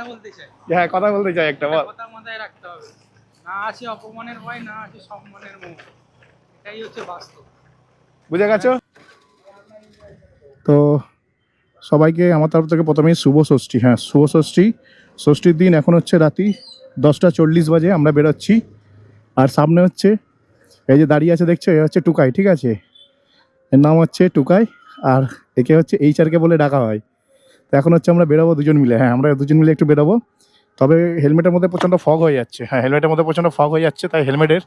কথা বলতে চাই। হ্যাঁ কথা বলতে চাই একটা, বল। কথা মাথায় রাখতে হবে, না আছে অপমানের ভয়, না আছে সম্মানের মোহ, এটাই হচ্ছে বাস্তব। বুঝে গেছো? তো সবাইকে আমার তরফ থেকে প্রথমেই শুভ ষষ্ঠী। হ্যাঁ শুভ ষষ্ঠী। ষষ্ঠীর দিন এখন হচ্ছে রাতি 10টা 40 বাজে, আমরা বেরোচ্ছি। আর সামনে হচ্ছে এই যে দাঁড়িয়ে আছে দেখছো, এ হচ্ছে টুকাই, ঠিক আছে? এর নাম হচ্ছে টুকাই, আর একে হচ্ছে HR কে বলে ডাকা হয়। তো এখন হচ্ছে আমরা বেরোবো দুজন মিলে। হ্যাঁ আমরা দুজন মিলে একটু বেরোবো, তবে হেলমেটের মধ্যে প্রচণ্ড ফগ হয়ে যাচ্ছে। হ্যাঁ হেলমেটের মধ্যে প্রচণ্ড ফগ হয়ে যাচ্ছে, তাই হেলমেটের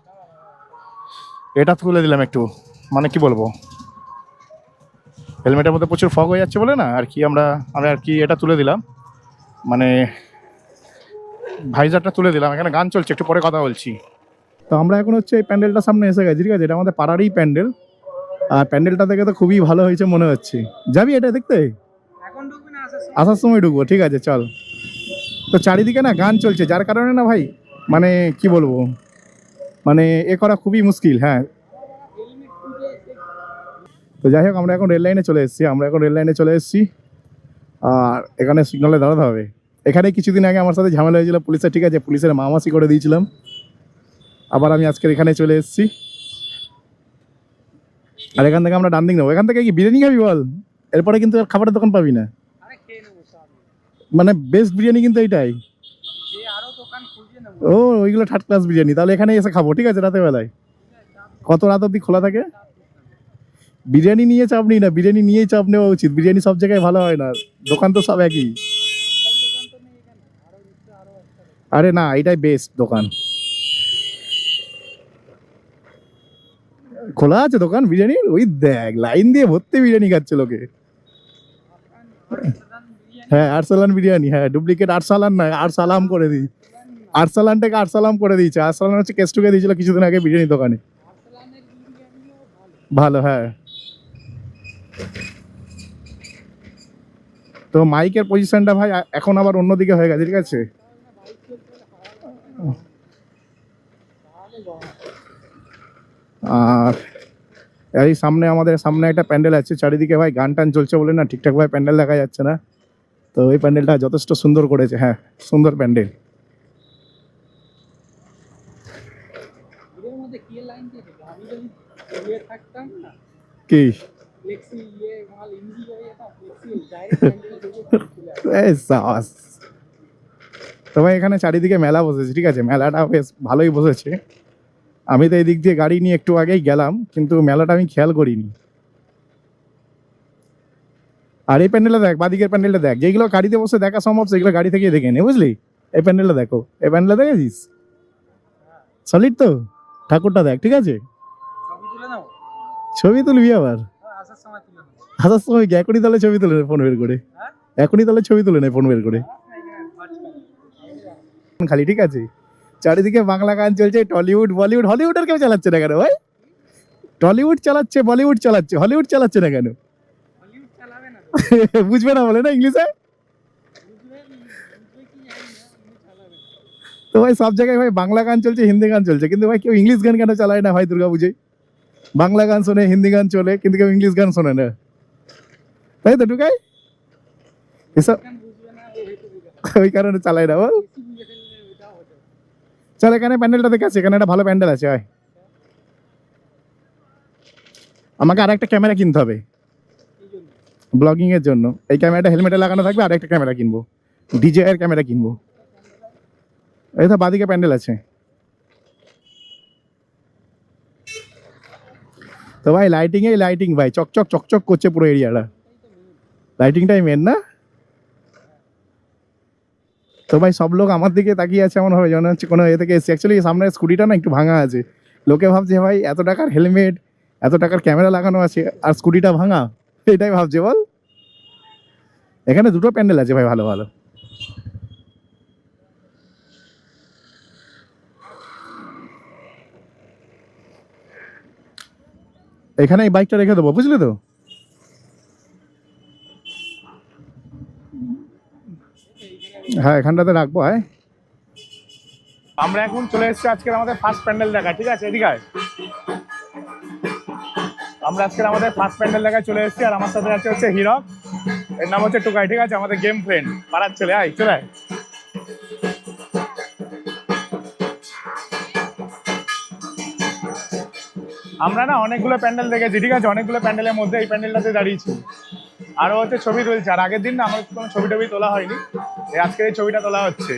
এটা তুলে দিলাম একটু, মানে কি বলবো, হেলমেটের মধ্যে প্রচুর ফগ হয়ে যাচ্ছে বলে না আর কি, আমি আর কি এটা তুলে দিলাম, মানে ভাইজারটা তুলে দিলাম। এখানে গান চলছে, একটু পরে কথা বলছি। তো আমরা এখন হচ্ছে এই প্যান্ডেলটার সামনে এসে গেছি, ঠিক আছে? এটা আমাদের পাড়ারই প্যান্ডেল, আর প্যান্ডেলটা দেখে তো খুবই ভালো হয়েছে মনে হচ্ছে। যাবি এটা দেখতে? এখন ঢুকবি না, আসার সময় ঢুকবো, ঠিক আছে চল। তো চারিদিকে না গান চলছে, যার কারণে না ভাই মানে কি বলবো, মানে এ করা খুবই মুশকিল। হ্যাঁ তো যাই হোক, আমরা এখন রেল লাইনে চলে এসেছি। আর এখানে সিগনালে দাঁড়াতে হবে। এখানে কিছুদিন আগে আমার সাথে ঝামেলা হয়েছিল পুলিশের, ঠিক আছে? পুলিশের মামাসি করে দিয়েছিলাম, আবার আমি আজকের এখানে চলে এসেছি। আর এখান থেকে আমরা ডান দিক নেবো। এখান থেকে কি বিরিয়ানি খাবি বল? এরপরে কিন্তু আর খাবারের দোকান পাবি না, মানে বেস্ট বিরিয়ানি কিন্তু এইটাই। ও ওইগুলো থার্ড ক্লাস বিরিয়ানি, তাহলে এখানে এসে খাবো, ঠিক আছে? রাতের বেলায় কত রাত অবধি খোলা থাকে? বিরিয়ানি নিয়ে চাপ নিই না, বিরিয়ানি নিয়েই চাপ নেওয়া উচিত। বিরিয়ানি সব জায়গায় ভালো হয় না, দোকান তো সব একই। আরে না, এটাই বেস্ট দোকান। খোলা আছে দোকান বিরিয়ানির, ওই দেখ লাইন দিয়ে ভর্তি বিরিয়ানি খাচ্ছে লোকে। হ্যাঁ আরসালান বিরিয়ানি, হ্যাঁ ডুপ্লিকেট আরসালান না, আরসালাম করে দিই। আরসালানটাকে আরসালাম করে দিয়েছে। আরসালান হচ্ছে কেষ্টুকে দিয়েছিল কিছুদিন আগে বিরিয়ানি দোকানে, ভালো। হ্যাঁ তো মাইকের পজিশনটা ভাই এখন আবার অন্যদিকে হয়ে গেছে, ঠিক আছে? আর এই আমাদের সামনে একটা প্যান্ডেল আছে, চারিদিকে ভাই গান টান চলছে বলে না ঠিকঠাক ভাবে প্যান্ডেল দেখা যাচ্ছে না। তো এই প্যান্ডেলটা যথেষ্ট সুন্দর করেছে, হ্যাঁ সুন্দর প্যান্ডেল। কি তো ভাই এখানে চারিদিকে মেলা বসেছে, ঠিক আছে? মেলাটা বেশ ভালোই বসেছে। আমি তো এই দিক দিয়ে গাড়ি নিয়ে একটু আগেই গেলাম, কিন্তু মেলাটা আমি খেয়াল করিনি। আর এই প্যান্ডেলটা দেখ, বাদিকের প্যান্ডেলটা দেখ, যেগুলো গাড়িতে বসে দেখা সম্ভব সেগুলো গাড়ি থেকে দেখে নে, বুঝলি? এই প্যান্ডেলটা দেখো, এই প্যান্ডেলটা দেখেছিস? সলিড তো। ঠাকুরটা দেখ, ঠিক আছে? ছবি তুলবি আবার? আসার সময় কি এখনই তাহলে ছবি তুলে নে ফোন বের করে, এখনই তাহলে ছবি তুলে নে ফোন বের করে খালি, ঠিক আছে? চারিদিকে বাংলা গান চলছে, টলিউড বলিউড, হলিউডের কেউ চালাচ্ছে না কেন ভাই? টলিউড চালাচ্ছে, বলিউড চালাচ্ছে, হলিউড চালাচ্ছে না কেন? বুঝবে না বলে না ইংলিশে? তো ভাই সব জায়গায় ভাই বাংলা গান চলছে, হিন্দি গান চলছে, কিন্তু ভাই কেউ ইংলিশ গান কেন চালায় না ভাই দুর্গা পুজোয়? বাংলা গান শোনে, হিন্দি গান চলে, কিন্তু কেউ ইংলিশ গান শোনে না, তাই তো টুকাই? এসব ওই কারণে চালায় না বল। চল এখানে প্যান্ডেলটা দেখে আছে, এখানে একটা ভালো প্যান্ডেল আছে। আমাকে আর একটা ক্যামেরা কিনতে হবে ব্লগিং এর জন্য। এই ক্যামেরাটা হেলমেটে লাগানো থাকবে, আর একটা ক্যামেরা কিনবো, DJI ক্যামেরা কিনবো। এই তো বাদিকে প্যান্ডেল আছে। তো ভাই লাইটিং ভাই চকচক চকচক করছে পুরো এরিয়াটা, লাইটিংটাই মেন না? তো ভাই সব লোক আমার দিকে তাকিয়ে আছে এমন হবে যেন হচ্ছে কোনো এ থেকে এসছে। অ্যাকচুয়ালি সামনের স্কুটিটা না একটু ভাঙা আছে, লোকে ভাবছে ভাই এত টাকার হেলমেট, এত টাকার ক্যামেরা লাগানো আছে আর স্কুটিটা ভাঙা, এটাই ভাবছে বল। এখানে দুটো প্যান্ডেল আছে ভাই ভালো ভালো। এখানে এই বাইকটা রেখে দেবো, বুঝলি তো? হ্যাঁ এখানটাতে রাখবো। আমরা এখন চলে এসেছি আজকের আমাদের ফার্স্ট প্যান্ডেল দেখা, ঠিক আছে? এদিকে আমরা আজকের আমাদের ফার্স্ট প্যান্ডেল দেখায় চলে এসেছি, আর আমার সাথে আছে হচ্ছে হিরক, এর নাম হচ্ছে টুকাই, ঠিক আছে? আমাদের গেম ফ্রেন্ড, পাড়ার ছেলে। চলে আমরা না অনেকগুলো প্যান্ডেল দেখেছি, ঠিক আছে, অনেকগুলো প্যান্ডেলের মধ্যে এই প্যান্ডেলটাতে দাঁড়িয়েছি। আরো হচ্ছে ছবি তুলছে, আর আগের দিন না আমার কোনো ছবি টবি তোলা হয়নি, এই আজকের এই ছবিটা তোলা হচ্ছে।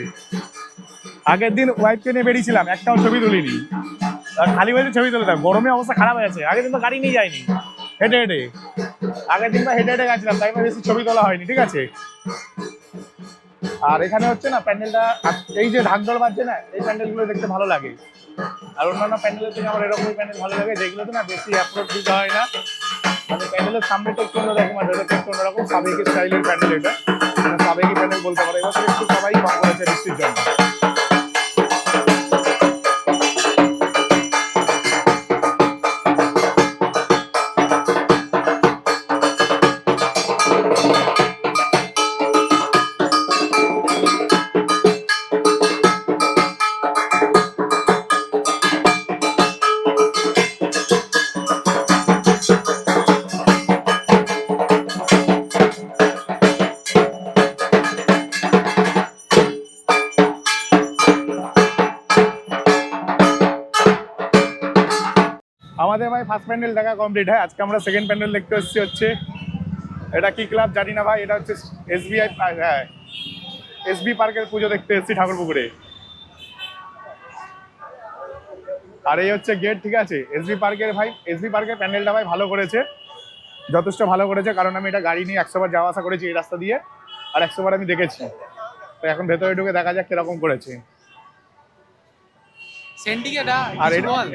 আগের দিন ওয়াইফকে নিয়ে বেরিয়েছিলাম, একটাও ছবি তুলিনি, আর খালি বলতে ছবি তুলতাম, গরমে অবস্থা খারাপ হয়ে গেছে। আগের দিন তো গাড়ি নিয়ে যায়নি, হেঁটে হেঁটে, আগের দিন হেঁটে হেঁটে গেছিলাম, তাই বেশি ছবি তোলা হয়নি, ঠিক আছে। আর এখানে হচ্ছে না প্যান্ডেলটা, এই যে ঢাকঢোল বাজছে না, এই প্যান্ডেলগুলো দেখতে ভালো লাগে। আর অন্যান্য প্যান্ডেলের থেকে আমার এরকমই প্যান্ডেল ভালো লাগে, যেগুলোতে না বেশি অ্যাপ্রোচ দিতে হয় না। মানে প্যান্ডেলের সামনেটা একটু অন্যরকম, আর ভেতরটা একটু অন্যরকম, সাবেকি স্টাইলের প্যান্ডেল এটা, মানে সাবেকি প্যান্ডেল বলতে পারে। এবার একটু সবাই কম করেছে বৃষ্টির জন্য। আমাদের ভাই ফার্স্ট প্যান্ডেল দেখা কমপ্লিট। হ্যাঁ, আজকে আমরা সেকেন্ড প্যান্ডেল দেখতে এসেছি, হচ্ছে এটা কি ক্লাব জানি না ভাই, এটা হচ্ছে SBI, হ্যাঁ SB পার্কের পুজো দেখতে এসেছি ঠাকুরপুকুরে। আর এই হচ্ছে গেট, ঠিক আছে। SB পার্কের ভাই, SB পার্কের প্যান্ডেলটা ভাই ভালো করেছে, যথেষ্ট ভালো করেছে, কারণ আমি এটা গাড়ি নিয়ে 100 বার যাওয়া আসা করেছি এই রাস্তা দিয়ে, আর 100 বার আমি দেখেছি। তো এখন ভেতরে ঢুকে দেখা যাক কিরকম করেছে। আর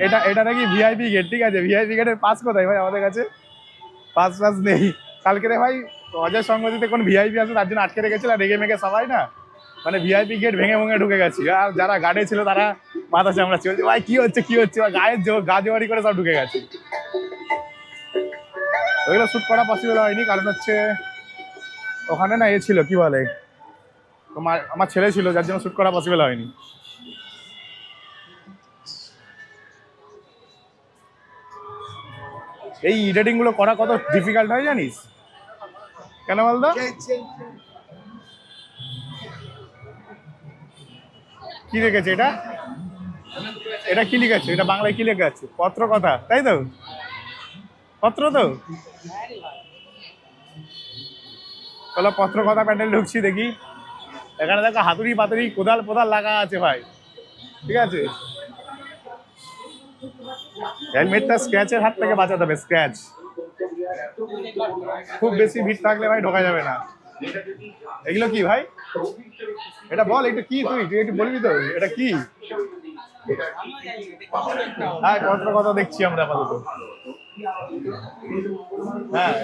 এটা এটা নাকি VIP গেট, ঠিক আছে। VIP গেটের পাস কোথায় ভাই? আমাদের কাছে পাস নেই। কালকে রে ভাই অজয় সংগতিতে কোন VIP আছে, তার জন্য আটকে রেখেছিল, রেগে মেগে সবাই না, মানে VIP গেট ভেঙে ঢুকে গেছি। আর যারা গার্ডে ছিল তারা মাথা চামড়াচ্ছি, বলছে ভাই কি হচ্ছে কি হচ্ছে, গা জোয়ারি করে সব ঢুকে গেছে। ওইগুলো শ্যুট করা পসিবল হয়নি, কারণ হচ্ছে ওখানে না ছিল কি বলে, তোমার আমার ছেলে ছিল, যার জন্য শ্যুট করা পসিবল হয়নি। এই এডিটিং গুলো করা কত ডিফিকাল্ট হয় জানিস? কেন বলতো? কি রেখেছে এটা? এটা কি লিখেছে? এটা বাংলায় কি লেখা আছে? পত্র কথা, তাই তো? পত্র তো, চলো পত্র কথা প্যান্ডেল ঢুকছি, দেখি। এখানে দেখো হাতুড়ি পাতুড়ি কোদাল লাগা আছে ভাই, ঠিক আছে। হেলমেটটা স্ক্র্যাচের হাত থেকে বাঁচাতে হবে, স্ক্র্যাচ। খুব বেশি ভিড় থাকলে ভাই ঢোকা যাবে না। এগুলো কি ভাই? এটা বল, এটা কি? তুই একটু বলবি তো, এটা কি? হ্যাঁ, পত্র কথা দেখছি আমরা আপাতত। হ্যাঁ,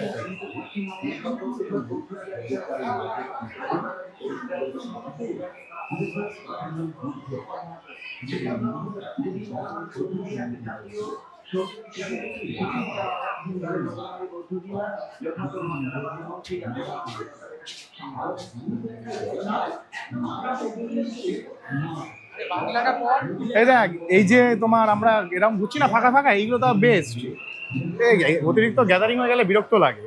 এই দেখ, এই যে তোমার আমরা এরকম ঘুরছি না ফাঁকা ফাঁকা, এইগুলো তো বেস্ট। অতিরিক্ত গ্যাদারিং হয়ে গেলে বিরক্ত লাগে।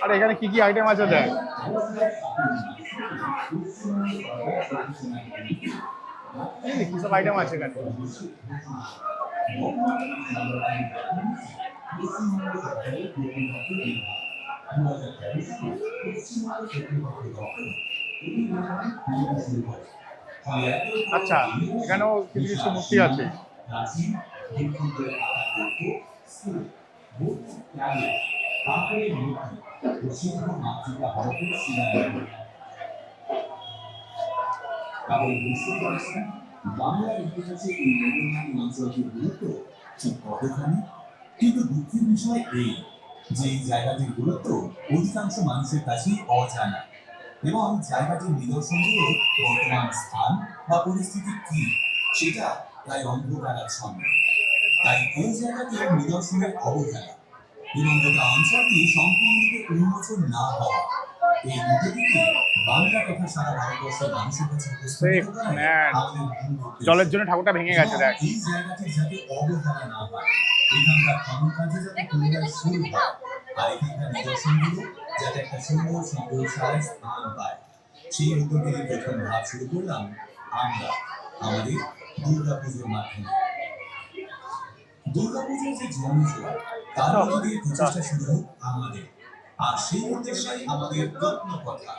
আর এখানে কি কি আইটেম আছে দেখ। কি সব আইটেম আছে এখানে? আচ্ছা, এখানেও কিছু কিছু মূর্তি আছে। বাংলার ইতিহাসে এই নবীন অঞ্চলটির গুরুত্ব ঠিক কতখানি, কিন্তু দুঃখের বিষয় এই যে এই জায়গাটির গুরুত্ব অধিকাংশ মানুষের কাছেই অজানা, এবং জায়গাটির নিদর্শনগুলো বর্তমান স্থান বা পরিস্থিতি কি সেটা প্রায় অন্ধকারাচ্ছন্ন। তাই এই জায়গাটির নিদর্শনের অবহেলা এবং গোটা অঞ্চলটি সম্পূর্ণরূপে উন্মোচন না হওয়া, এই দুটো দিকে বাংলা তথা সারা ভারতবর্ষের মানুষের কাছে উপস্থাপিত করাই আমাদের মূল উদ্দেশ্য। জলের জন্য ঠাকুরটা ভেঙে গেছে দেখ। এই জায়গাটির যাতে অবহেলা না হয়, এখানকার খনন কাজে যাতে পুনরায় শুরু হয়, আর এখানকার নিদর্শনগুলো যাতে একটা সুন্দর সম্প্রসারণের স্থান পায়, সেই উদ্যোগের প্রথম ধাপ শুরু করলাম আমরা আমাদের দুর্গাপুজোর মাধ্যমে। দুর্গাপুজোর যে জনজোয়ার, তার মধ্যে দিয়ে প্রচেষ্টা শুরু হোক আমাদের, আর সেই উদ্দেশ্যে আমাদের প্রত্ন কথা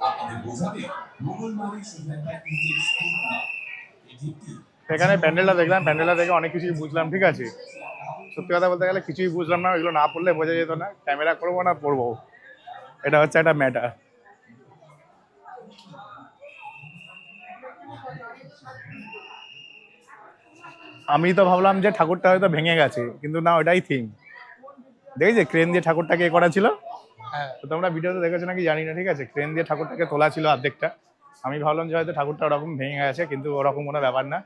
আপনাদের বোঝাবে মোগলমারি শুধু একটা ইটের স্তূপ না, এটি একটি সেখানে প্যান্ডেলটা দেখলাম, প্যান্ডেলটা দেখে অনেক কিছুই বুঝলাম, ঠিক আছে। সত্যি কথা বলতে গেলে কিছুই বুঝলাম না, এগুলো না পড়লে বোঝা যেত না, ক্যামেরা করবো না পড়বো, এটা হচ্ছে একটা ম্যাটার। আমি তো ভাবলাম যে ঠাকুরটা হয়তো ভেঙে গেছে, কিন্তু না, ওটাই থিম। দেখেছি ক্রেন দিয়ে ঠাকুরটাকে করা ছিল, হ্যাঁ তো তোমরা ভিডিওতে দেখেছো নাকি জানি না, ঠিক আছে। ক্রেন দিয়ে ঠাকুরটাকে তোলা ছিল অর্ধেকটা। আমি ভাবলাম যে হয়তো ঠাকুরটা ওরকম ভেঙে গেছে, কিন্তু ওরকম কোনো ব্যাপার না,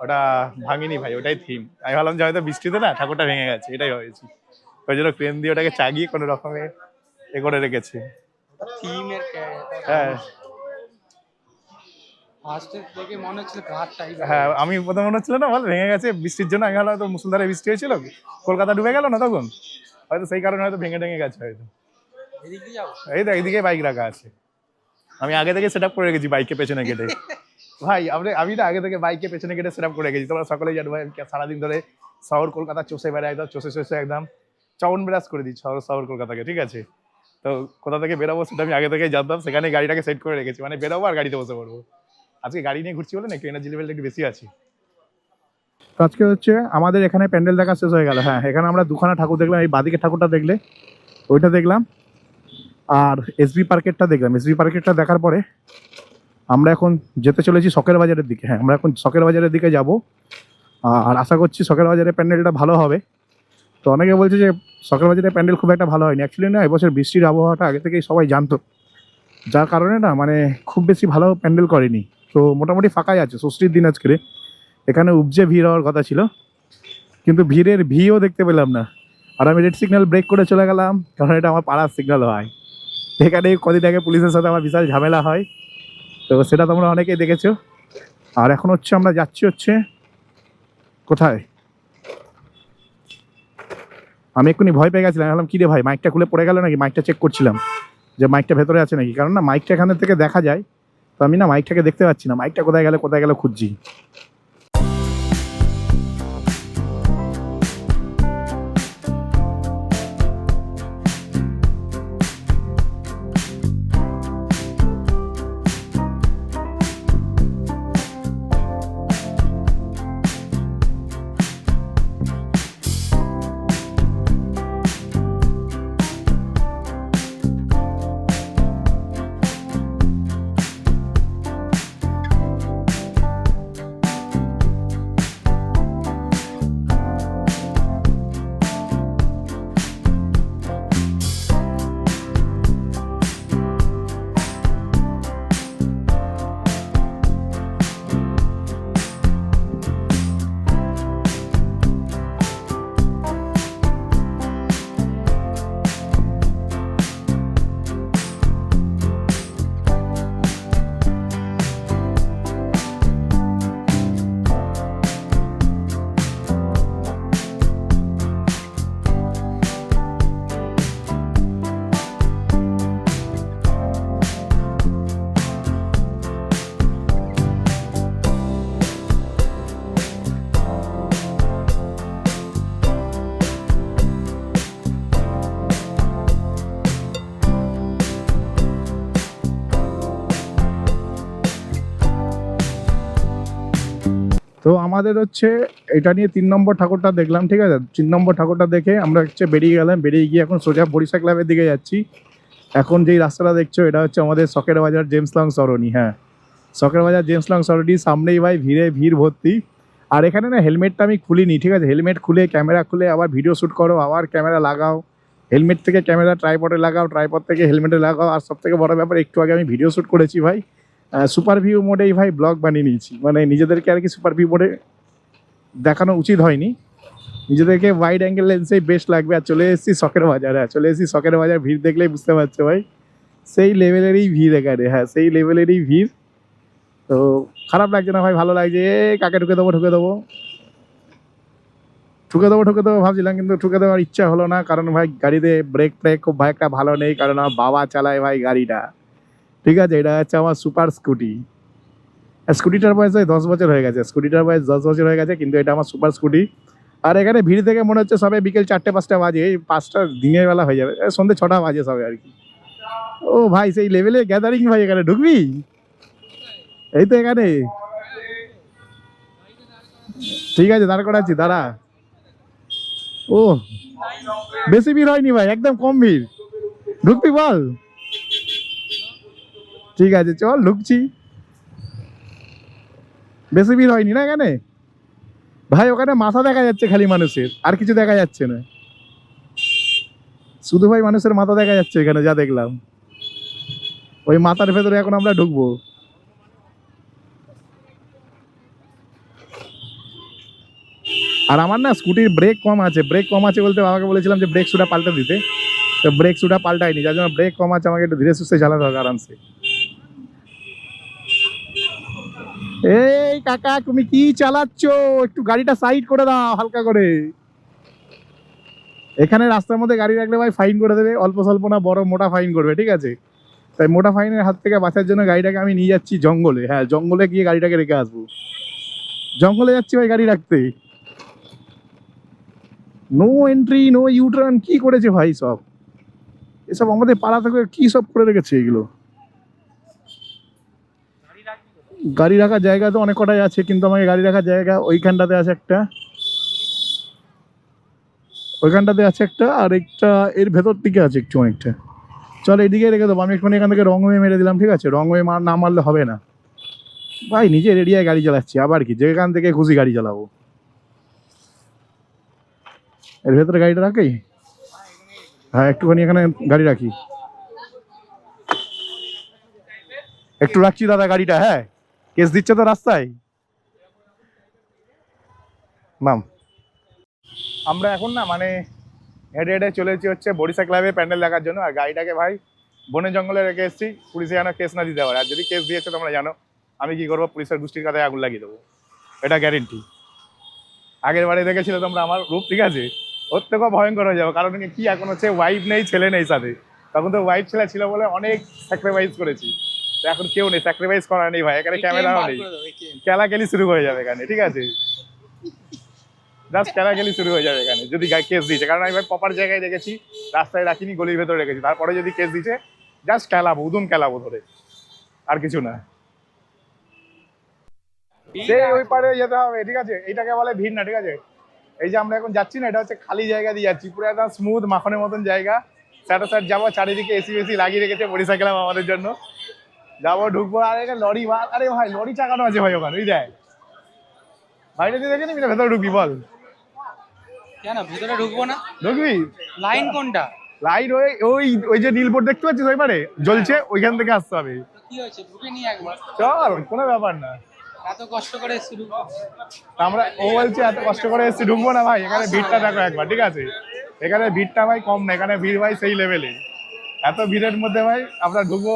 ওটা ভাঙিনি ভাই, ওটাই থিম। আমি ভাবলাম যে হয়তো বৃষ্টিতে না ঠাকুরটা ভেঙে গেছে, এটাই হয়েছে। ওই জন্য ক্রেন দিয়ে ওটাকে চাগিয়ে কোনো রকমে এ করে রেখেছে। থিমের হ্যাঁ ফার্স্টে দেখে মনে হচ্ছিল ঘাটটাই হ্যাঁ, আমি প্রথমে মনে হচ্ছিল না বল ভেঙে গেছে বৃষ্টির জন্য, আমি ভাবলাম তো মুসুলধারে বৃষ্টি হয়েছিল, কলকাতা ডুবে গেল না তখন, হয়তো সেই কারণে হয়তো ভেঙে টেঙে গেছে হয়তো। এদিকে যাও। এই তো এইদিকে বাইক রাখা আছে, আমি আগে থেকে সেট আপ করে রেখেছি বাইকে পেছনে কেটে। ভাই আমি তো আগে থেকে বাইকে পেছনে কেটে সেট আপ করে রেখেছি, তোমরা সকলেই জানো ভাই সারাদিন ধরে শহর কলকাতা চষে বেড়ায়, একদম চষে একদম চাউন বিরাজ করে দিই শহর কলকাতাকে, ঠিক আছে। তো কোথা থেকে বেরোবো সেটা আমি আগে থেকেই জানতাম, সেখানে গাড়িটাকে সেট করে রেখেছি, মানে বেরোবো আর গাড়িতে বসে পড়বো। আজকে গাড়ি নিয়ে ঘুরছি বলে না একটু এনার্জি লেভেলটা একটু বেশি আছে। আজকে হচ্ছে আমাদের এখানে প্যান্ডেল দেখা শেষ হয়ে গেল। হ্যাঁ, এখানে আমরা দুখানা ঠাকুর দেখলাম, এই বাদিকে ঠাকুরটা দেখলে ওইটা দেখলাম, আর এসবি পার্কেটটা দেখলাম। এসবি পার্কেটটা দেখার পরে আমরা এখন যেতে চলেছি শখের বাজারের দিকে। হ্যাঁ, আমরা এখন শখের বাজারের দিকে যাব, আর আশা করছি শখের বাজারের প্যান্ডেলটা ভালো হবে। তো অনেকে বলছে যে শখের বাজারের প্যান্ডেল খুব একটা ভালো হয়নি। অ্যাকচুয়ালি না, এবছর বৃষ্টির আবহাওয়াটা আগে থেকেই সবাই জানতো, যার কারণে না মানে খুব বেশি ভালো প্যান্ডেল করেনি। তো মোটামুটি ফাঁকাই আছে ষষ্ঠীর দিন আজকে। এখানে উপজে ভিড় হওয়ার কথা ছিল, কিন্তু ভিড়ের ভিও দেখতে পেলাম না। আর আমি রেড সিগন্যাল ব্রেক করে চলে গেলাম, কারণ এটা আমার পাড়ার সিগন্যাল হয়। এখানে কদিন আগে পুলিশের সাথে আমার বিশাল ঝামেলা হয়, তো সেটা তোমরা অনেকেই দেখেছো। আর এখন হচ্ছে আমরা যাচ্ছি হচ্ছে কোথায়, আমি এক্ষুনি ভয় পেয়ে গেছিলাম, ভাবলাম কি রে ভাই মাইকটা খুলে পড়ে গেল নাকি, মাইকটা চেক করছিলাম যে মাইকটা ভেতরে আছে নাকি, কারণ না মাইকটা এখান থেকে দেখা যায়, তো আমি না মাইকটাকে দেখতে পাচ্ছি না, মাইকটা কোথায় গেল খুঁজছি। তো আমাদের হচ্ছে এটা নিয়ে 3 নম্বর ঠাকুরটা দেখলাম, ঠিক আছে। 3 নম্বর ঠাকুরটা দেখে আমরা হচ্ছে বেরিয়ে গেলাম, বেরিয়ে গিয়ে এখন সোজা বরিশা ক্লাবের দিকে যাচ্ছি। এখন যেই রাস্তাটা দেখছো এটা হচ্ছে আমাদের শখের বাজার জেমস লং সরণি। হ্যাঁ, শখের বাজার জেমস লং সরণির সামনেই ভাই ভিড় ভর্তি। আর এখানে না হেলমেটটা আমি খুলিনি, ঠিক আছে। হেলমেট খুলে ক্যামেরা খুলে আবার ভিডিও শ্যুট করো, আবার ক্যামেরা লাগাও, হেলমেট থেকে ক্যামেরা ট্রাইপডে লাগাও, ট্রাইপড থেকে হেলমেটে লাগাও। আর সব থেকে বড় ব্যাপার, একটু আগে আমি ভিডিও শ্যুট করেছি ভাই সুপার ভিউ মোডেই ভাই, ব্লগ বানিয়ে নিয়েছি, মানে নিজেদেরকে আর কি সুপার ভিউ মোডে দেখানো উচিত হয়নি, নিজেদেরকে ওয়াইড অ্যাঙ্গেল লেন্সেই বেস্ট লাগবে। আর চলে এসেছি শখের বাজার। হ্যাঁ, চলে এসেছি শখের বাজার। ভিড় দেখলেই বুঝতে পারছো ভাই, সেই লেভেলেরই ভিড় এখানে। হ্যাঁ, সেই লেভেলেরই ভিড়। তো খারাপ লাগছে না ভাই, ভালো লাগছে। কাকে ঢুকে দেবো ভাবছিলাম, কিন্তু ঠুকে দেওয়ার ইচ্ছা হলো না। কারণ ভাই গাড়িতে ব্রেক ট্রেক খুব ভাই একটা ভালো নেই, কারণ আমার বাবা চালায় ভাই গাড়িটা। ঠিক আছে, এটা হচ্ছে আমার সুপার স্কুটি। স্কুটিটার বয়স 10 বছর হয়ে গেছে, কিন্তু এটা আমার সুপার স্কুটি। আর এখানে ভিড় থেকে মনে হচ্ছে সবে বিকেল 4-5টা বাজে, এই 5টা দিনের বেলা হয়ে যাবে, সন্ধ্যে 6টা বাজে সবে আর কি। ও ভাই, সেই লেভেলে গ্যাদারিং ভাই। এখানে ঢুকবি? এই তো এখানে। ঠিক আছে, দাঁড় করাচ্ছি, দাঁড়া। ও, বেশি ভিড় হয়নি ভাই, একদম কম ভিড়। ঢুকবি বল? ঠিক আছে, চল ঢুকছি। বেশি ভিড় হয়নি না এখানে ভাই। ওখানে মাথা দেখা যাচ্ছে খালি মানুষের, আর কিছু দেখা যাচ্ছে না। শুধু ভাই মানুষের মাথা দেখা যাচ্ছে এখানে, যা দেখলাম। ওই মাথার ভেতরে এখন আমরা ঢুকবো। আর আমার না স্কুটির ব্রেক কম আছে বলতে বাবাকে বলেছিলাম যে ব্রেক শুটা পাল্টে দিতে। তো ব্রেক শুটা পাল্টায়নি, যার জন্য ব্রেক কম আছে। আমাকে একটু ধীরে সুস্থে চালাতে হবে আরামসে। এই কাকা, তুমি কি চালাচ্ছ? একটু গাড়িটা সাইড করে দাও হালকা করে। এখানে রাস্তার মধ্যে গাড়ি রাখলে ভাই ফাইন করে দেবে, অল্প স্বল্প না, বড় মোটা ফাইন করবে। ঠিক আছে, তাই মোটা ফাইনের হাত থেকে বাঁচার জন্য গাড়িটাকে আমি নিয়ে যাচ্ছি জঙ্গলে। হ্যাঁ, জঙ্গলে গিয়ে গাড়িটাকে রেখে আসবো। জঙ্গলে যাচ্ছি ভাই গাড়ি রাখতে। নো এন্ট্রি, নো ইউটার্ন, কি করেছে ভাই সব এসব? আমাদের পাড়া থেকে কি সব করে রেখেছে এগুলো? গাড়ি রাখার জায়গা তো অনেক কটাই আছে, কিন্তু আমাকে গাড়ি রাখার জায়গা ওইখানটাতে আছে একটা, আর একটা এর ভেতর দিকে আছে একটু অনেকটা। চল এইদিকে রেখে দেবো। আমি একটুখানি এখান থেকে রংওয়ে মেরে দিলাম। ঠিক আছে, রংওয়ে না মারলে হবে না ভাই। নিজের এরিয়ায় গাড়ি চালাচ্ছি, আবার কি যেখান থেকে খুশি গাড়ি চালাবো। এর ভেতরে গাড়িটা রাখি। হ্যাঁ, একটুখানি এখানে গাড়ি রাখি, একটু রাখছি দাদা গাড়িটা। হ্যাঁ, কেস দিচ্ছে তো রাস্তায়। মাম, আমরা এখন না মানে হেঁটে হেঁটে চলেছি হচ্ছে বরিশা ক্লাবে প্যান্ডেল দেখার জন্য। আর গাড়িটাকে ভাই বনে জঙ্গলে রেখে এসেছি, পুলিশে যেন কেস না দিতে পারে। আর যদি কেস দিয়েছে তোমরা জানো আমি কি করবো, পুলিশের গোষ্ঠীর কাছে আগুন লাগিয়ে দেবো, এটা গ্যারেন্টি। আগের বারে দেখেছিল তোমরা আমার রূপ, ঠিক আছে, ওর থেকেও ভয়ঙ্কর হয়ে যাবে। কারণ কি, এখন হচ্ছে ওয়াইফ নেই, ছেলে নেই সাথে। তখন তো ওয়াইফ ছেলে ছিল বলে অনেক স্যাক্রিফাইস করেছি, তো এখন কেউ নেই, স্যাক্রিফাইস করা নেই ভাই। এখানে ক্যামেরাও নেই, খেলাখেলি শুরু হয়ে যাবে এখানে। ঠিক আছে, জাস্ট খেলাখেলি শুরু হয়ে যাবে এখানে যদি কেস দিয়েছে। কারণ আমি ভাই প্রপার জায়গায় রেখেছি, রাস্তায় রাখিনি, গলির ভেতরে রেখেছি। তারপরে যদি কেস দিয়েছে, জাস্ট খেলাবো, উদুম খেলাবো ধরে, আর কিছু না। সে ওই পারে যেতে হবে। ঠিক আছে, এইটাকে বলে ভিড় না। ঠিক আছে, এই যে আমরা এখন যাচ্ছি না, এটা হচ্ছে খালি জায়গা দিয়ে যাচ্ছি, পুরো একদম স্মুথ মাখনের মতন জায়গা। স্যাটো স্যাট যাবো, চারিদিকে এসি বেসি লাগিয়ে রেখেছে বরিশা ক্লাব আমাদের জন্য। যাবো, ঢুকবো। আর এখানে লরি, আরে ভাই লরি চাকানো আছে ভাই ওখানে, ওই দেখ। বাইরে দিয়ে দেখে নিবি না, ভেতরে ঢুকবি বল? কেন ভেতরে ঢুকবো না? ঢুকবি। লাইন কোনটা? লাইট ওই ওই ওই যে নীল বোর্ড দেখতে পাচ্ছিস ওই পারে জ্বলছে, ওইখান থেকে আসতে হবে। কি হয়েছে, ঢুকে নি একবার। চল, কোনো ব্যাপার না। এত কষ্ট করে এসেছি, ঢুকবো? আমরা, ও বলছে এত কষ্ট করে এসেছি ঢুকবো না ভাই। এখানে ভিড়টা দেখো একবার। ঠিক আছে, এখানে ভিড়টা ভাই কম না, এখানে ভিড় ভাই সেই লেভেলে। এত ভিড়ের মধ্যে ভাই আমরা ঢুকবো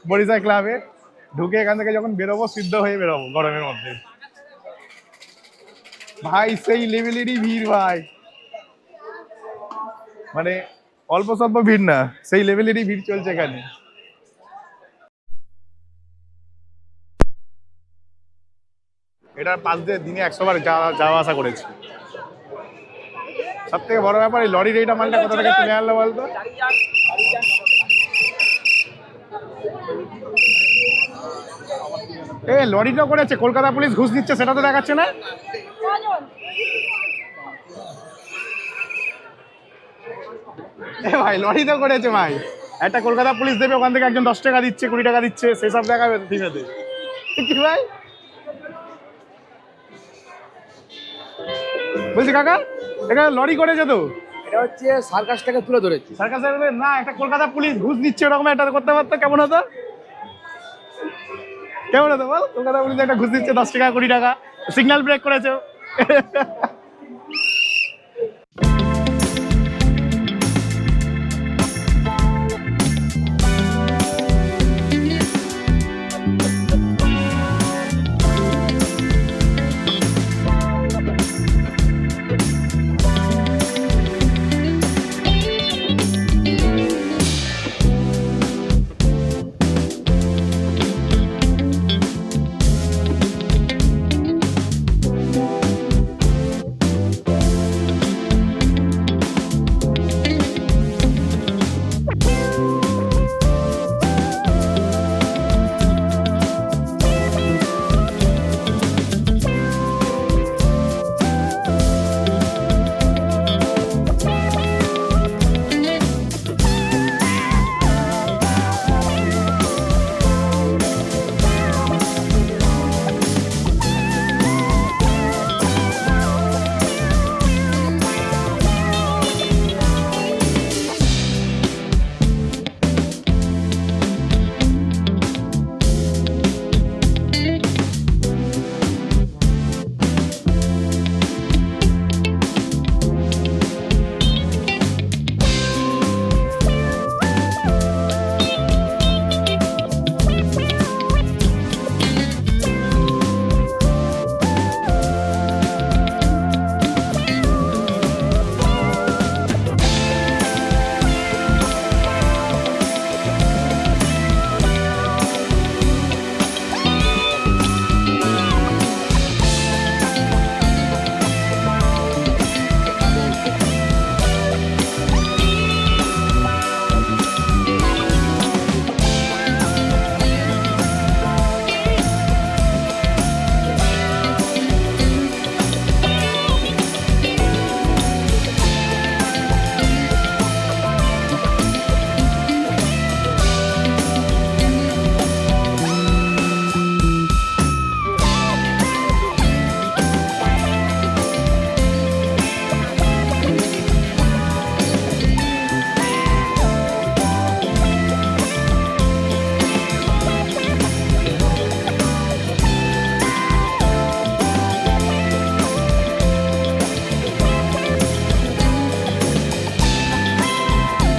বরিশা ক্লাবে। ঢুকে এখান থেকে যখন বেরোবো, সিদ্ধ হয়ে বেরোবো গরমের মধ্যে ভাই। সেই লেভেলেরই ভিড় ভাই, মানে অল্প স্বল্প ভিড় না, সেই লেভেলেরই ভিড় চলছে এখানে। এটার পাশ দিয়ে দিনে 100 বার যাওয়া আসা করেছি। সব থেকে বড় ব্যাপার, এই লরির এইটা মালটা কোথা থেকে তুলে আনলো বলতো? এ লরিটা করেছে, কলকাতা পুলিশ ঘুষ দিচ্ছে, সেটা তো দেখাচ্ছে না। এ ভাই লরি তো করেছে ভাই, একটা কলকাতা পুলিশ দেবে, ওখান থেকে একজন 10 টাকা দিচ্ছে, 20 টাকা দিচ্ছে, সেসব দেখাবে টিভিতে। কি ভাই বলছি কাকা, এখানে লরি করেছে তো? এটা হচ্ছে সার্কাসটাকে তুলে ধরেছি। সার্কাসের না, একটা কলকাতা পুলিশ ঘুষ দিচ্ছে, ওরকম একটা করতে পারতো, কেমন হতো? কেমন হতো বল? কলকাতা পুলিশ একটা ঘুষ দিচ্ছে 10 টাকা 20 টাকা, সিগন্যাল ব্রেক করেছে।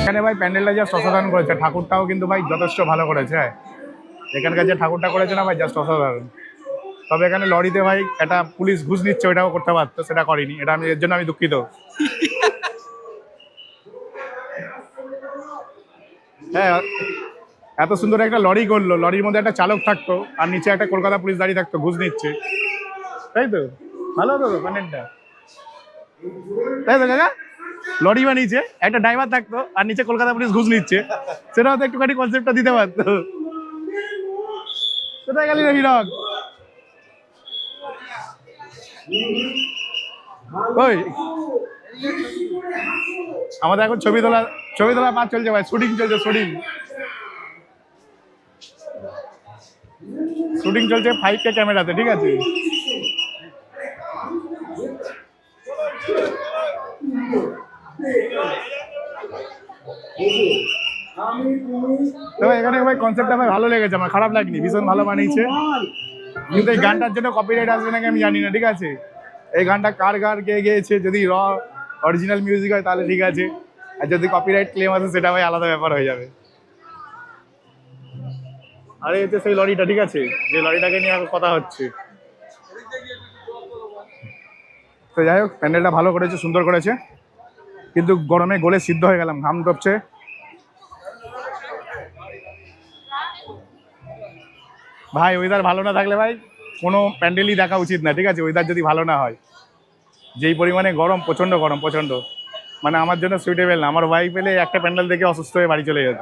এখানে ভাই প্যান্ডেলটা জাস্ট অসাধারণ করেছে, ঠাকুরটাও কিন্তু ভাই যথেষ্ট ভালো করেছে। হ্যাঁ, এখানকার যে ঠাকুরটা করেছে না ভাই জাস্ট অসাধারণ। তবে এখানে লরিতে ভাই একটা পুলিশ ঘুষ নিচ্ছে, ওইটাও করতে পারতো, সেটা করেনি, এটা আমি এর জন্য আমি দুঃখিত। হ্যাঁ, এত সুন্দর একটা লরি করলো, লরির মধ্যে একটা চালক থাকতো আর নিচে একটা কলকাতা পুলিশ দাঁড়িয়ে থাকতো ঘুষ নিচ্ছে, তাই তো? ভালো তো প্যান্ডেলটা, তাই তো কাকা? লরি বানিয়েছে, একটা ড্রাইভার থাকতো আর নিচে কলকাতা পুলিশ ঘুষ নিচ্ছে, সেটাও তো একটুখানি কনসেপ্টটা দিতে পারতো। কোথায় গেলি রে হিরক? ওই আমাদের এখন ছবি তোলা পাঠ চলছে ভাই, শুটিং চলছে, শুটিং চলছে 5K ক্যামেরাতে, ঠিক আছে? তো এখানে ভাই কনসেপ্টটা ভাই ভালো লেগেছে আমার, খারাপ লাগনি, ভীষণ ভালো বানিয়েছে। কিন্তু এই গানটার জন্য কপিরাইট আসবে নাকি আমি জানি না, ঠিক আছে? এই গানটা কার কে গেয়েছে, যদি অরিজিনাল মিউজিক হয় তাহলে ঠিক আছে, আর যদি কপিরাইট ক্লেম আসে সেটা ভাই আলাদা ব্যাপার হয়ে যাবে। আরে এতে সেই লরিটা, ঠিক আছে, যে লরিটাকে নিয়ে এখন কথা হচ্ছে। তো যাই হোক, প্যান্ডেলটা ভালো করেছে, সুন্দর করেছে, কিন্তু গরমে গলে সিদ্ধ হয়ে গেলাম, ঘাম টপছে। ভাই ওয়েদার ভালো না থাকলে ভাই কোনো প্যান্ডেলই দেখা উচিত না, ঠিক আছে? ওয়েদার যদি ভালো না হয়, যেই পরিমাণে গরম, প্রচণ্ড গরম, প্রচণ্ড, মানে আমার জন্য সুইটেবল না। আমার ওয়াইফ এলে একটা প্যান্ডেল দেখে অসুস্থ হয়ে বাড়ি চলে যেত।